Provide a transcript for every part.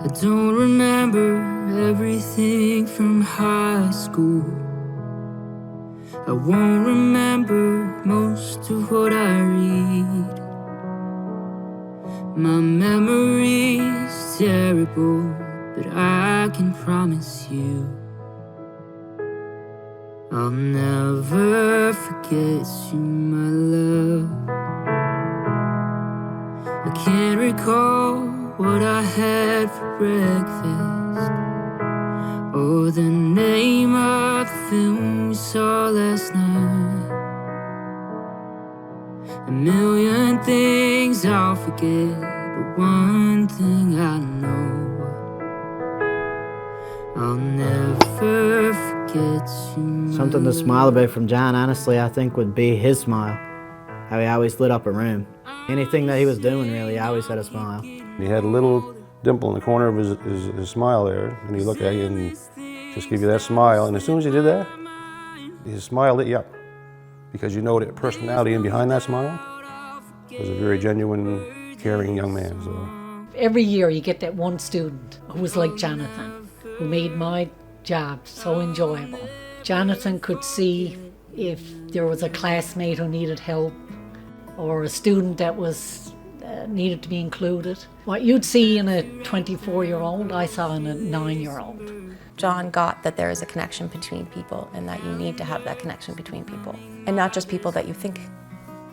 I don't remember everything from high school. I won't remember most of what I read. My memory's terrible, but I can promise you I'll never forget you, my love. I can't recall what I had for breakfast, or the name of the film we saw last night. A million things I'll forget, but one thing I know, I'll never forget you, my Something to smile about from John, honestly, I think would be his smile. How he always lit up a room. Anything that he was doing, really, he always had a smile. He had a little dimple in the corner of his smile there, and he looked at you and just give you that smile. And as soon as he did that, his smile lit you up, because you know that personality in behind that smile was a very genuine, caring young man. So every year you get that one student who was like Jonathan, who made my job so enjoyable. Jonathan could see if there was a classmate who needed help, or a student that was needed to be included. What you'd see in a 24-year-old, I saw in a 9-year-old. John got that there is a connection between people, and that you need to have that connection between people. And not just people that you think,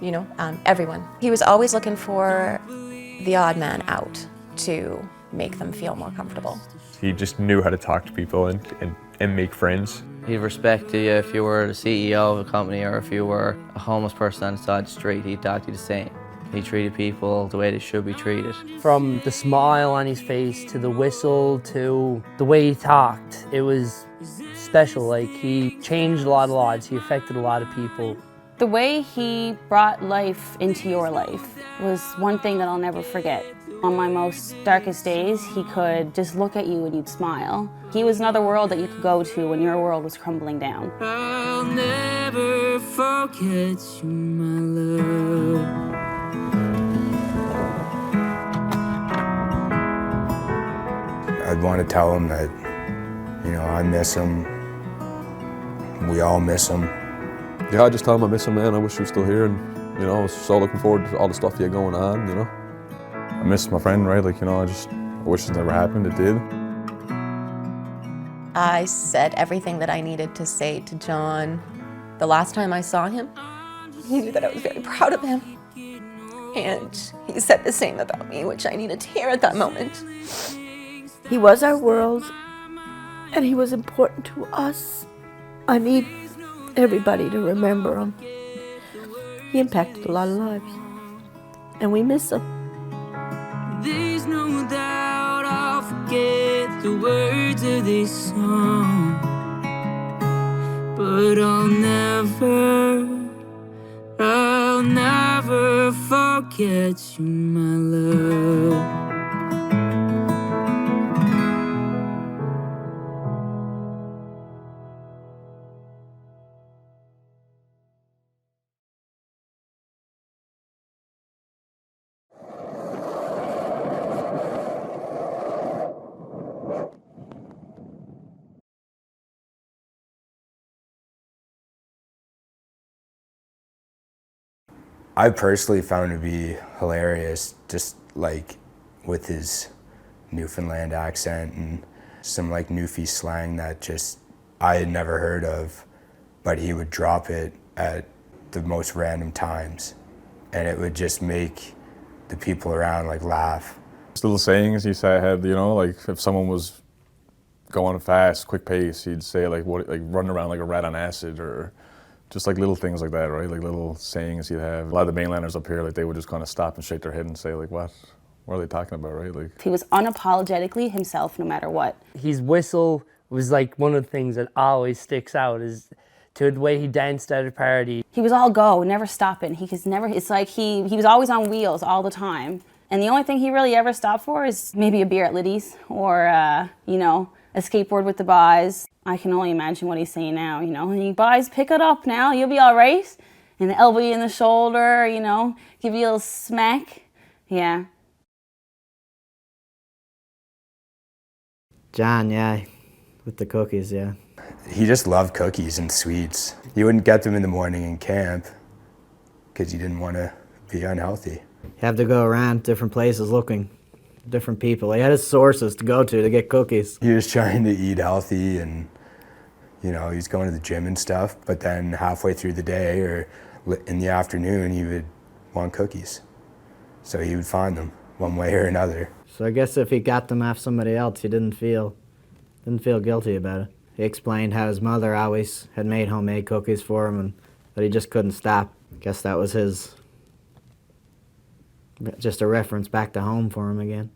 you know, everyone. He was always looking for the odd man out to make them feel more comfortable. He just knew how to talk to people and make friends. He'd respect you if you were the CEO of a company, or if you were a homeless person on the side of the street, he'd talk to you the same. He treated people the way they should be treated. From the smile on his face, to the whistle, to the way he talked, it was special. Like, he changed a lot of lives, he affected a lot of people. The way he brought life into your life was one thing that I'll never forget. On my most darkest days, he could just look at you and you'd smile. He was another world that you could go to when your world was crumbling down. I'll never forget you, my love. I'd want to tell him that, you know, I miss him. We all miss him. Yeah, I just tell him I miss him, man. I wish he was still here, and, you know, I was so looking forward to all the stuff he had going on, you know. I miss my friend, right? Like, you know, I wish it never happened. It did. I said everything that I needed to say to John. The last time I saw him, he knew that I was very proud of him. And he said the same about me, which I needed to hear at that moment. He was our world, and he was important to us. I need everybody to remember him. He impacted a lot of lives, and we miss him. There's no doubt I'll forget the words of this song, but I'll never forget you, my love. I personally found it to be hilarious, just like with his Newfoundland accent and some like Newfie slang that just I had never heard of, but he would drop it at the most random times, and it would just make the people around like laugh. Just little sayings he had, you know, like if someone was going fast, quick pace, he'd say like running around like a rat on acid, or just like little things like that, right? Like little sayings he'd have. A lot of the mainlanders up here, like they would just kind of stop and shake their head and say like, what are they talking about, right? Like, He was unapologetically himself no matter what. His whistle was like one of the things that always sticks out, is to the way he danced at a party. He was all go, never stopping. It's like he was always on wheels all the time. And the only thing he really ever stopped for is maybe a beer at Liddy's, or, you know, a skateboard with the boys. I can only imagine what he's saying now, you know. And you boys, pick it up now, you'll be all right. And the elbow you in the shoulder, you know, give you a little smack. Yeah. John, yeah, with the cookies, yeah. He just loved cookies and sweets. He wouldn't get them in the morning in camp because he didn't want to be unhealthy. You have to go around different places looking, different people. He had his sources to go to get cookies. He was trying to eat healthy and, you know, he was going to the gym and stuff, but then halfway through the day or in the afternoon, he would want cookies. So he would find them one way or another. So I guess if he got them off somebody else, he didn't feel guilty about it. He explained how his mother always had made homemade cookies for him and that he just couldn't stop. Guess that was just a reference back to home for him again.